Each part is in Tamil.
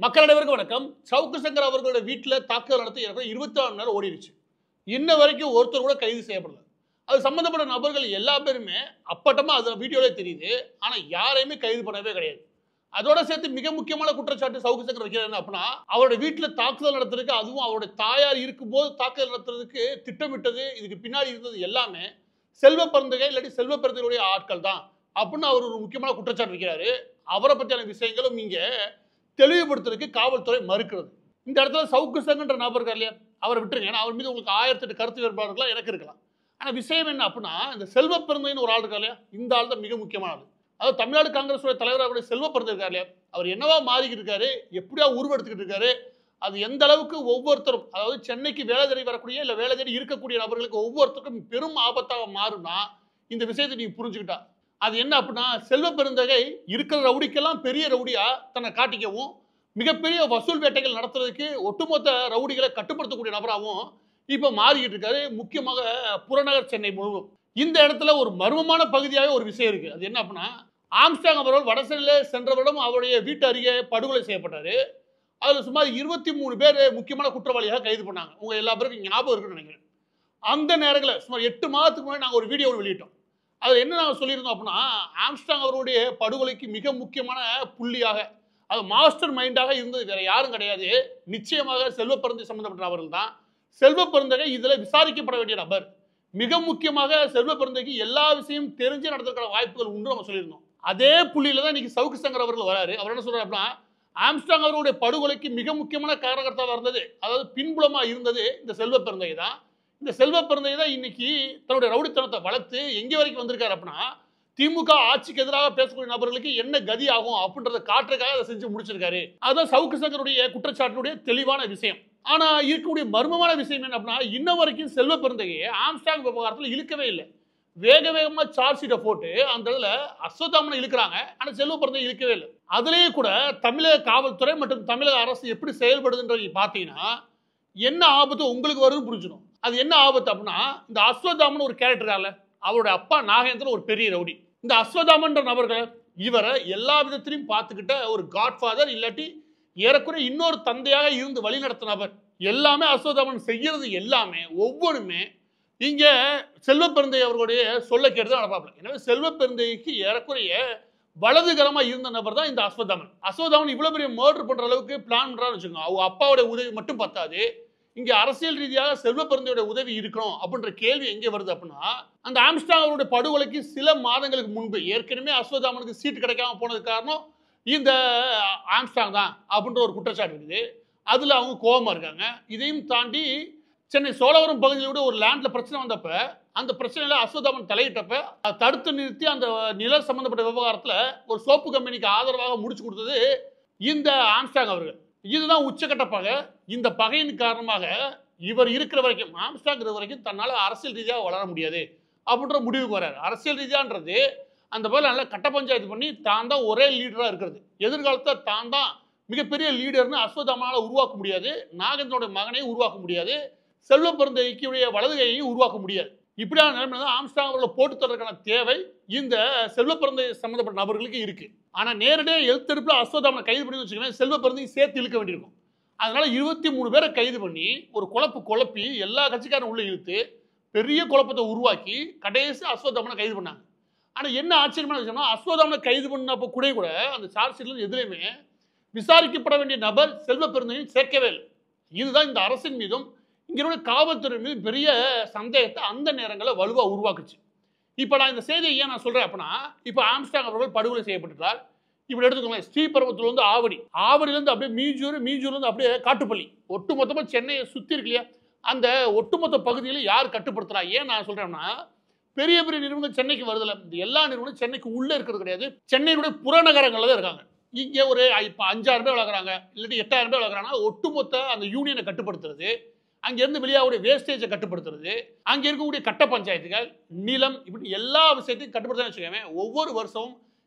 மக்கள் அனைவருக்கும் வணக்கம். சவுக்கு சங்கர் அவர்களோட வீட்டில் தாக்குதல் நடத்தி 24 மணி நேரம் ஓடிடுச்சு. இன்ன வரைக்கும் ஒருத்தர் கூட கைது செய்யப்படல. அது சம்பந்தப்பட்ட நபர்கள் எல்லா பேருமே அப்பட்டமா அது வீடியோலே தெரியுது. ஆனா யாரையுமே கைது பண்ணவே கிடையாது. அதோட சேர்த்து மிக முக்கியமான குற்றச்சாட்டு சவுக்கு சங்கர் வைக்கிறது என்ன அப்படின்னா, அவரோட வீட்டில் தாக்குதல் நடத்துறதுக்கு, அதுவும் அவருடைய தாயார் இருக்கும்போது தாக்குதல் நடத்துறதுக்கு திட்டமிட்டது, இதுக்கு பின்னாடி இருந்தது எல்லாமே செல்வ பெருந்தகை இல்லாட்டி செல்வ பெருந்தகையுடைய ஆட்கள் தான் அப்படின்னு அவர் ஒரு முக்கியமான குற்றச்சாட்டு வைக்கிறாரு. அவரை பற்றியான விஷயங்களும் இங்க தெளிவுபடுத்துறதுக்கு காவல்துறை மறுக்கிறது. இந்த இடத்துல சவுக்கு சங்கன்ற நபர் இருக்கார் இல்லையா, அவரை விட்டுருங்க. ஏன்னா அவர் மீது உங்களுக்கு 1008 கருத்து வேறுபாடுகளாம் எனக்கு இருக்கலாம். ஆனால் விஷயம் என்ன அப்படின்னா, இந்த செல்வ பெருந்தகைன்னு ஒரு ஆள் இருக்கா இல்லையா, இந்த ஆள் தான் மிக முக்கியமான ஆள். அதாவது தமிழ்நாடு காங்கிரஸ் தலைவராக செல்வ பெருந்தகை இருக்கார் இல்லையா, அவர் என்னவா மாறிக்கிட்டு இருக்காரு, எப்படியா உருவெடுத்துக்கிட்டு இருக்காரு, அது எந்த அளவுக்கு ஒவ்வொருத்தரும், அதாவது சென்னைக்கு வேலை தேடி வரக்கூடிய இல்லை வேலை தேடி இருக்கக்கூடிய நபர்களுக்கு ஒவ்வொருத்தருக்கும் பெரும் ஆபத்தாக மாறும்னா இந்த விஷயத்தை நீங்க புரிஞ்சுக்கிட்டா. அது என்ன அப்படின்னா, செல்வ பெருந்தகை இருக்கிற ரவுடிக்கெல்லாம் பெரிய ரவுடியா தன்னை காட்டிக்கவும், மிகப்பெரிய வசூல் வேட்டைகள் நடத்துறதுக்கு ஒட்டுமொத்த ரவுடிகளை கட்டுப்படுத்தக்கூடிய நபராகவும் இப்ப மாறிக்கிட்டு இருக்காரு. முக்கியமாக புறநகர் சென்னை முழுவதும். இந்த இடத்துல ஒரு மர்மமான பகுதியாகவே ஒரு விஷயம் இருக்கு. அது என்ன அப்படின்னா, ஆம்ஸ்டாங் அவர்கள் வடசென்னையில் சென்ற வருடம் அவருடைய வீட்டு அருகே படுகொலை செய்யப்பட்டாரு. அதுல சுமார் 23 பேர் முக்கியமான குற்றவாளியாக கைது பண்ணாங்க. உங்க எல்லா பேருக்கும் ஞாபகம் இருக்குன்னு நினைக்கிறேன். அந்த நேரங்களில் சுமார் 8 மாதத்துக்கு முன்னாடி நாங்கள் ஒரு வீடியோ வெளியிட்டோம். அது என்ன நாங்கள் சொல்லியிருந்தோம் அப்படின்னா, ஆம்ஸ்டாங் அவருடைய படுகொலைக்கு மிக முக்கியமான புள்ளியாக, அது மாஸ்டர் மைண்டாக இருந்தது வேற யாரும் கிடையாது, நிச்சயமாக செல்வ பெருந்தகை சம்பந்தப்பட்ட நபர்கள் தான். செல்வ பெருந்தகை இதில் விசாரிக்கப்பட வேண்டிய நபர். மிக முக்கியமாக செல்வ பெருந்தகைக்கு எல்லா விஷயமும் தெரிஞ்சு நடத்துக்கிற வாய்ப்புகள் உண்டு நம்ம சொல்லியிருந்தோம். அதே புள்ளியில தான் இன்னைக்கு சவுக்கு சங்கர் அவர்கள் வராரு. அவர் என்ன சொல்றாரு அப்படின்னா, ஆம்ஸ்டாங் அவருடைய படுகொலைக்கு மிக முக்கியமான காரணகர்த்தாவாக இருந்தது, அதாவது பின்புலமா இருந்தது இந்த செல்வ பெருந்தகை தான். இந்த செல்வ பெருந்தகை தான் இன்னைக்கு தன்னுடைய ரவுடித்தனத்தை வளர்த்து எங்கே வரைக்கும் வந்திருக்காரு அப்படின்னா, திமுக ஆட்சிக்கு எதிராக பேசக்கூடிய நபர்களுக்கு என்ன கதி ஆகும் அப்படின்றத காட்டுறதுக்காக அதை செஞ்சு முடிச்சிருக்காரு. அதுதான் சவுக்கு சங்கருடைய குற்றச்சாட்டினுடைய தெளிவான விஷயம். ஆனா இருக்கக்கூடிய மர்மமான விஷயம் என்ன அப்படின்னா, இன்ன வரைக்கும் செல்வ பெருந்தகையை ஆம்ஸ்டாங் விவகாரத்தில் இழுக்கவே இல்லை. வேக வேகமா சார்ஜ் ஷீட்டை போட்டு அந்த இதுல அஸ்வத்தாமனை இழுக்கிறாங்க. ஆனா செல்வ பெருந்தகை இழுக்கவே இல்லை. அதுலேயே கூட தமிழக காவல்துறை மற்றும் தமிழக அரசு எப்படி செயல்படுதுன்றது பார்த்தீங்கன்னா, என்ன ஆபத்து உங்களுக்கு வருதுன்னு புரிஞ்சிடும். அது என்ன ஆபத்து அப்படின்னா, இந்த அஸ்வத்தாமன் ஒரு கேரக்டர், அவருடைய அப்பா நாகேந்திரன் ஒரு பெரிய ரவுடி. இந்த அஸ்வத்தாமன்ற நபர்கள் இவரை எல்லா விதத்திலையும் பார்த்துக்கிட்ட ஒரு காட்ஃபாதர் இல்லாட்டி ஏறக்குறைய இன்னொரு தந்தையாக இருந்து வழி நடத்த நபர். எல்லாமே அஸ்வத்தாமன் செய்யறது எல்லாமே ஒவ்வொன்றுமே இங்க செல்வ பெருந்தகை அவர்களுடைய சொல்ல கேட்டு தான் நடப்பாப்ல. எனவே செல்வ பெருந்தகைக்கு ஏறக்குறைய வலதுகரமா இருந்த நபர் தான் இந்த அஸ்வத்தாமன். அஸ்வத்தாமன் இவ்வளவு பெரிய மர்டர் பண்ற அளவுக்கு பிளான் பண்றான்னு வச்சுக்கோங்க. அவங்க அப்பாவோட உதவி மட்டும் பத்தாது, இங்க அரசியல் ரீதியாக செல்வ பெருந்தகையோட உதவி இருக்கணும் அப்படின்ற கேள்வி எங்கே வருது அப்படின்னா, அந்த ஆம்ஸ்டாங் அவருடைய படுகொலைக்கு சில மாதங்களுக்கு முன்பு ஏற்கனவே அஸ்வத்தாமனுக்கு சீட்டு கிடைக்காம போனது காரணம் இந்த ஆம்ஸ்டாங் தான் அப்படின்ற ஒரு குற்றச்சாட்டு இருக்குது. அதுல அவங்க கோபமா இருக்காங்க. இதையும் தாண்டி சென்னை சோழவரம் பகுதியில் கூட ஒரு லேண்ட்ல பிரச்சனை வந்தப்ப, அந்த பிரச்சனையில அஸ்வத்தாமன் தலையிட்டப்ப அதை தடுத்து நிறுத்தி அந்த நில சம்பந்தப்பட்ட விவகாரத்துல ஒரு சோப்பு கம்பெனிக்கு ஆதரவாக முடிச்சு கொடுத்தது இந்த ஆம்ஸ்டாங் அவர்கள். இதுதான் உச்சகட்ட பகை. இந்த பகையின் காரணமாக இவர் இருக்கிற வரைக்கும், ஆம்ஸ்டாங் இருக்கிற வரைக்கும் தன்னால் அரசியல் ரீதியாக வளர முடியாது அப்படின்ற முடிவுக்கு வர்றாரு. அரசியல் ரீதியான்றது அந்த போல நல்லா கட்ட பஞ்சாயத்து பண்ணி தான் தான் ஒரே லீடராக இருக்கிறது. எதிர்காலத்தில் தான் தான் மிகப்பெரிய லீடர்னு அஸ்வத்தாமனால் உருவாக்க முடியாது, நாகேந்திரனோட மகனையும் உருவாக்க முடியாது, செல்வ பெருந்தகைக்குடைய வலதுகையையும் உருவாக்க முடியாது. இப்படியான நிலைமை தான் ஆம்ஸ்டாங் அவர்களை போட்டு தரதுக்கான தேவை இந்த செல்வ பெருந்தகை சம்பந்தப்பட்ட நபர்களுக்கு இருக்கு. ஆனா நேரடியாக எழுத்தெடுப்புல அஸ்வத்தாமனை கைது பண்ணி வச்சுக்கோங்க, செல்வ பெருந்தகை சேர்த்து இழுக்க வேண்டியிருக்கும். அதனால 23 பேரை கைது பண்ணி ஒரு குழப்பி எல்லா கட்சிக்காரன் உள்ள இழுத்து பெரிய குழப்பத்தை உருவாக்கி கடைசி அஸ்வத்தாமனை கைது பண்ணாங்க. ஆனா என்ன ஆச்சரியமான விஷயம்னா, அஸ்வத்தாமனை கைது பண்ணப்போ கூட அந்த சார்ஜ் ஷீட்ல எதுலையுமே விசாரிக்கப்பட வேண்டிய நபர் செல்வ பெருந்தகையும் சேர்க்கவே இல்லை. இதுதான் இந்த அரசின் மீதும் இங்கே காவல்துறை மீது பெரிய சந்தேகத்தை அந்த நேரங்களில் வலுவா உருவாக்குச்சு. இப்போ நான் இந்த செய்தியை ஏன் நான் சொல்றேன் அப்படின்னா, இப்போ ஆம்ஸ்டாங் அவர்கள் படுகொலை செய்யப்பட்டிருக்கிறார். இப்படி எடுத்துக்கோங்களேன், ஸ்ரீபெரும்புத்தூர்லேருந்து ஆவடியிலேருந்து அப்படியே மீஞ்சூர்லேருந்து அப்படியே காட்டுப்பள்ளி, ஒட்டுமொத்தமாக சென்னையை சுற்றி இருக்கு இல்லையா, அந்த ஒட்டுமொத்த பகுதியில் யார் கட்டுப்படுத்துறா? ஏன் நான் சொல்றேன்னா, பெரிய பெரிய நிறுவனங்கள் சென்னைக்கு வருதில்ல, இந்த எல்லா நிறுவனம் சென்னைக்கு உள்ளே இருக்கிறது கிடையாது, சென்னையினுடைய புறநகரங்களில் தான் இருக்காங்க. இங்கே ஒரு இப்போ 5000 பேர் வளர்க்குறாங்க, இல்லாட்டி 8000 பேர் வளர்க்குறாங்கன்னா ஒட்டுமொத்த அந்த யூனியனை கட்டுப்படுத்துறது, அங்கேருந்து வெளியாகக்கூடிய வேஸ்டேஜை கட்டுப்படுத்துறது, அங்கே இருக்கக்கூடிய கட்ட பஞ்சாயத்துகள், நிலம், இப்படி எல்லா விஷயத்தையும் கட்டுப்படுத்த வச்சுக்கோங்க. ஒவ்வொரு வருஷமும்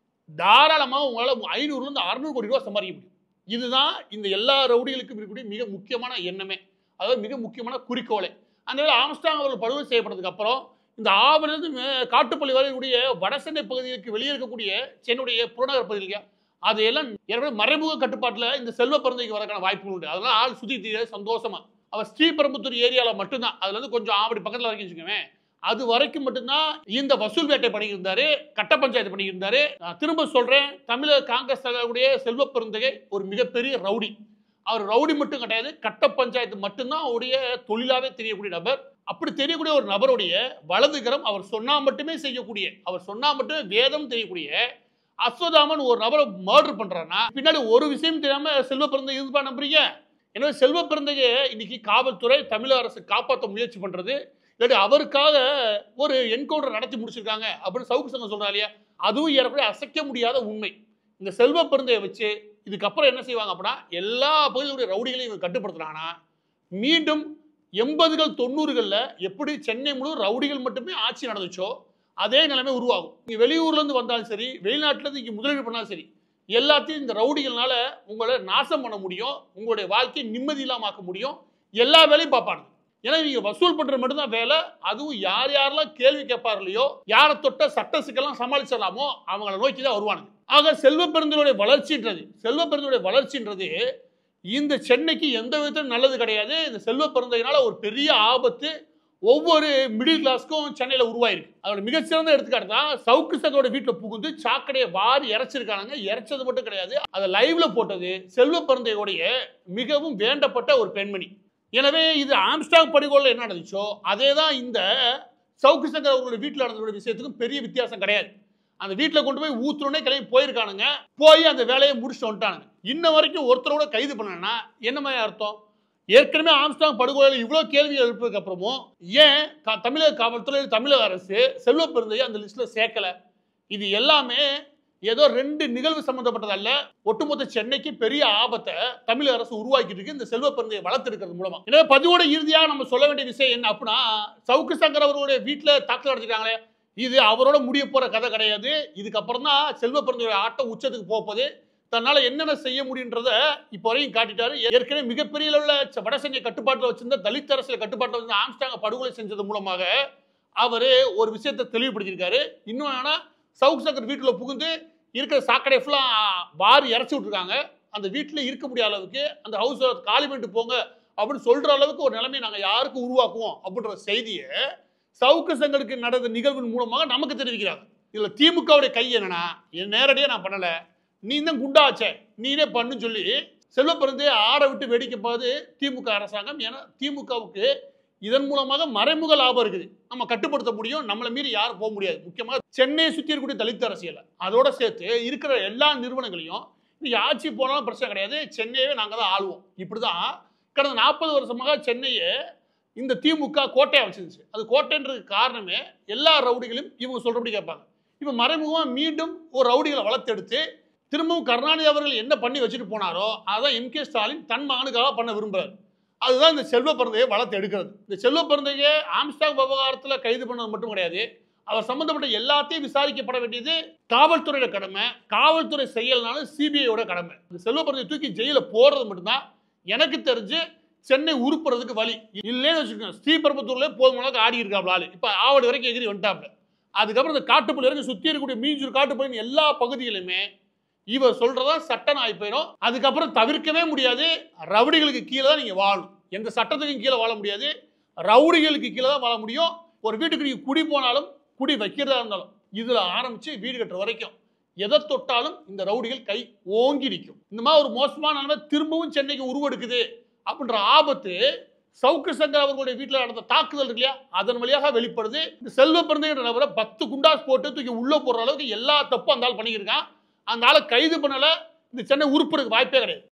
தாராளமாக உங்களால் 500லேருந்து 600 கோடி ரூபா சம்பாதிக்க முடியும். இதுதான் இந்த எல்லா ரவுடிகளுக்கும் இருக்கக்கூடிய மிக முக்கியமான எண்ணமே, அதாவது மிக முக்கியமான குறிக்கோளே. அந்த வேலை ஆம்ஸ்டாங் அவர்கள் படுகொலை செய்யப்பட்டதுக்கு அப்புறம் இந்த ஆவடியிலிருந்து காட்டுப்பள்ளி வரைக்கூடிய வட சென்னை பகுதிகளுக்கு வெளியே இருக்கக்கூடிய சென்னையுடைய புறநகர் பகுதியில் அதையெல்லாம் ஏற்கனவே மறைமுக கட்டுப்பாட்டுல இந்த செல்வ பிறந்தைக்கு வரக்கான வாய்ப்புகள் உண்டு. அதெல்லாம் ஆள் சுத்தி திரியாது சந்தோஷமா. அவர் ஸ்ரீபெரும்புத்தூர் ஏரியால மட்டும்தான், அதுல இருந்து கொஞ்சம் ஆவடி பக்கத்துல வரைக்கும் வச்சுக்கோவேன், அது வரைக்கும் மட்டும்தான் இந்த வசூல் வேட்டை பண்ணியிருந்தாரு, கட்ட பஞ்சாயத்து பண்ணியிருந்தாரு. நான் திரும்ப சொல்றேன், தமிழக காங்கிரஸ் தலைவருடைய செல்வ பெருந்தகை ஒரு மிகப்பெரிய ரவுடி. அவர் ரவுடி மட்டும் கிடையாது, கட்ட பஞ்சாயத்து மட்டும்தான் அவருடைய தொழிலாவே தெரியக்கூடிய நபர். அப்படி தெரியக்கூடிய ஒரு நபருடைய வலதுகரம் அவர் சொன்னா மட்டுமே செய்யக்கூடிய, அவர் சொன்னா மட்டுமே வேதம் தெரியக்கூடிய அஸ்வதாமன் ஒரு நபரை மர்டர் பண்றாருன்னா பின்னாடி ஒரு விஷயம் தெரியாம செல்வ பிறந்தகை இருப்பா நம்புறீங்க? எனவே செல்வ பிறந்தகை இன்னைக்கு காவல்துறை தமிழக அரசு காப்பாற்ற முயற்சி பண்றது, இல்லாட்டி அவருக்காக ஒரு என்கவுண்டர் நடத்தி முடிச்சிருக்காங்க அப்படின்னு சவுக்கு சங்கம் சொல்றா இல்லையா, அதுவும் ஏறக்குறைய அசைக்க முடியாத உண்மை. இந்த செல்வ பெருந்தையை வச்சு இதுக்கப்புறம் என்ன செய்வாங்க அப்படின்னா, எல்லா பகுதியுடைய ரவுடிகளையும் இவங்க கட்டுப்படுத்துறாங்கன்னா மீண்டும் 80கள் 90களில் எப்படி சென்னை முழு ரவுடிகள் மட்டுமே ஆட்சி நடந்துச்சோ அதே நிலைமை உருவாகும். நீங்க வெளியூர்ல இருந்து வந்தாலும் சரி, வெளிநாட்டுல இருந்து இங்க முதலீடு பண்ணாலும் சரி, எல்லாத்தையும் இந்த ரவுடிகள்னால உங்களை நாசம் பண்ண முடியும், உங்களுடைய வாழ்க்கையை நிம்மதி இல்லாம ஆக்க முடியும், எல்லா வேலையும் பார்ப்பாங்க. ஏன்னா நீங்க வசூல் பண்றது மட்டும்தான் வேலை. அதுவும் யார் யாரெல்லாம் கேள்வி கேட்பார் இல்லையோ, யாரை தொட்ட சட்ட சிக்கெல்லாம் சமாளிச்சிடலாமோ அவங்கள நோக்கி தான் வருவானுங்க. ஆக செல்வ பெருந்தகையுடைய வளர்ச்சின்றது இந்த சென்னைக்கு எந்த விதத்திலும் நல்லது கிடையாது. இந்த செல்வ பெருந்தகையினால ஒரு பெரிய ஆபத்து ஒவ்வொரு மிடில் கிளாஸ்க்கும் சென்னையில் உருவாயிருக்கு. அதோட மிகச்சிறந்த எடுத்துக்காட்டு தான் சவுக்கு சங்கரோட வீட்டில் புகுந்து சாக்கடையை வாரி இறைச்சிருக்காங்க. இறைச்சது மட்டும் கிடையாது, அதை லைவ்ல போட்டது செல்வ பெருந்தகையுடைய மிகவும் வேண்டப்பட்ட ஒரு பெண்மணி. எனவே இது ஆம்ஸ்டாங் படுகொலை என்ன நடந்துச்சோ அதே தான் இந்த சவுக்கு சங்கர் அவர்களுடைய வீட்டில் நடந்த விஷயத்துக்கும் பெரிய வித்தியாசம் கிடையாது. அந்த வீட்டில் கொண்டு போய் ஊத்துறோன்னே கிளம்பி போயிருக்கானுங்க, போய் அந்த வேலையை முடிச்சுட்டு வந்துட்டானுங்க. இன்ன வரைக்கும் ஒருத்தரோட கைது பண்ணனா என்ன மாதிரி அர்த்தம்? ஏற்கனவே ஆம்ஸ்டாங் படுகொலையில் இவ்வளோ கேள்வி எழுப்பதுக்கு அப்புறமும் ஏன் தமிழக காவல்துறை தமிழக அரசு செல்வ பெருந்தகையை அந்த லிஸ்ட்ல சேர்க்கல? இது எல்லாமே ஏதோ 2 நிகழ்வு சம்பந்தப்பட்டதல்ல, ஒட்டுமொத்த சென்னைக்கு பெரிய ஆபத்தை தமிழக அரசு உருவாக்கிட்டு இருக்கு இந்த செல்வ பெருந்தகையை வளர்த்திருக்கிறது மூலமா. எனவே பதிவோட இறுதியாக நம்ம சொல்ல வேண்டிய விஷயம் என்ன அப்படின்னா, சவுக்கு சங்கர் அவர்களுடைய வீட்டில் தாக்கல் நடத்திட்டாங்களே, இது அவரோட முடிய போற கதை கிடையாது. இதுக்கப்புறம் தான் செல்வ பெருந்தகையோட ஆட்டம் உச்சத்துக்கு போகுது. தன்னால என்னென்ன செய்ய முடியுன்றத இப்போ வரையும் காட்டிட்டாரு. ஏற்கனவே மிகப்பெரிய அளவில் வட சென்னை கட்டுப்பாட்டில் வச்சிருந்த தலித் அரசியல் கட்டுப்பாட்டில் வச்சிருந்த ஆம்ஸ்டாங்க படுகொலை செஞ்சது மூலமாக அவரு ஒரு விஷயத்தை தெளிவுபடுத்தியிருக்காரு. இன்னும் ஆனா சவுக்கு சங்கர் வீட்டில் புகுந்து இருக்கிற சாக்கடை ஃபுல்லா வாரி இறச்சி விட்டுருக்காங்க. அந்த வீட்டில் இருக்க முடியாத அளவுக்கு அந்த ஹவுஸ் காலி பண்ணிட்டு போங்க அப்படின்னு சொல்ற அளவுக்கு ஒரு நிலைமையை நாங்கள் யாருக்கு உருவாக்குவோம் அப்படின்ற செய்தியை சவுக்கு சங்கருக்கு நடந்த நிகழ்வின் மூலமாக நமக்கு தெரிவிக்கிறாங்க. இதுல திமுகவுடைய கை என்னன்னா, நேரடியாக நான் பண்ணல, நீ தான் குண்டாச்சே நீனே பண்ணுன்னு சொல்லி செல்வ பெருந்தகையை ஆட விட்டு வேடிக்கை பார்த்து திமுக அரசாங்கம். ஏன்னா திமுகவுக்கு இதன் மூலமாக மறைமுக லாபம் இருக்குது, நம்ம கட்டுப்படுத்த முடியும், நம்மளை மீறி யாரும் போக முடியாது. முக்கியமாக சென்னையை சுற்றி இருக்கக்கூடிய தலித் அரசியல் அதோட சேர்த்து இருக்கிற எல்லா நிறுவனங்களையும் இன்னைக்கு ஆட்சி போனாலும் பிரச்சனை கிடையாது, சென்னையவே நாங்கள் தான் ஆளுவோம். இப்படிதான் கடந்த 40 வருஷமாக சென்னையை இந்த திமுக கோட்டையாக வச்சிருந்துச்சு. அது கோட்டைன்றதுக்கு காரணமே எல்லா ரவுடிகளையும் இவங்க சொல்றபடி கேட்பாங்க. இப்போ மறைமுகமாக மீண்டும் ஒரு ரவுடிகளை வளர்த்தெடுத்து திரும்பவும் கருணாநிதி அவர்கள் என்ன பண்ணி வச்சுட்டு போனாரோ அதான் எம்.கே. ஸ்டாலின் தன் மகனுக்காக பண்ண விரும்புறாரு. அதுதான் இந்த செல்வ பெருந்தகையை வளர்த்து எடுக்கிறது. இந்த செல்வ பெருந்தகையை ஆம்ஸ்டாங் விவகாரத்தில் கைது பண்ணது மட்டும் கிடையாது, அவர் சம்பந்தப்பட்ட எல்லாத்தையும் விசாரிக்கப்பட வேண்டியது காவல்துறையோட கடமை. காவல்துறை செய்யலனாலும் சிபிஐயோட கடமை. இந்த செல்வ பெருந்தகையை தூக்கி ஜெயில போடுறது மட்டும்தான் எனக்கு தெரிஞ்சு சென்னை உருப்புறதுக்கு வழி. இல்லைன்னு வச்சுக்கோங்க, ஸ்ரீபெரும்புத்தூர்ல போதுமான ஆடி இருக்காப்ல ஆளு, இப்ப ஆவடி வரைக்கும் எகிரி வந்துட்டாப்ல. அதுக்கப்புறம் இந்த காட்டுப்பள்ளி வரைக்கும் சுத்தி இருக்கக்கூடிய மீஞ்சூர் காட்டுப்பள்ளி எல்லா பகுதிகளுமே இவர் சொல்றதா சட்டம் ஆகி போயிடும். அதுக்கப்புறம் தவிர்க்கவே முடியாது, ரவுடிகளுக்கு கீழே தான் நீங்க வாழணும். எந்த சட்டத்துக்கும் கீழே வாழ முடியாது, ரவுடிகளுக்கு கீழே தான் வாழ முடியும். ஒரு வீட்டுக்கு நீங்க குடி போனாலும், குடி வைக்கிறதா இருந்தாலும், இதுல ஆரம்பிச்சு வீடு கட்டுற வரைக்கும் எதை தொட்டாலும் இந்த ரவுடிகள் கை ஓங்கி நிற்கும். இந்த மாதிரி ஒரு மோசமான நிலைமை திரும்பவும் சென்னைக்கு உருவெடுக்குது அப்படின்ற ஆபத்து சவுக்கு சங்கர் அவர்களுடைய வீட்டில் நடந்த தாக்குதல் இருக்கு இல்லையா, அதன் வழியாக வெளிப்படுது. இந்த செல்வ பெருந்தகை நபரை 10 குண்டாஸ் போட்டு தூக்கி உள்ள போடுற அளவுக்கு எல்லா தப்பும் அந்த ஆள் பண்ணியிருக்கான். அந்த ஆளை கைது பண்ணல, இந்த சென்னை உருப்புறதுக்கு வாய்ப்பே கிடையாது.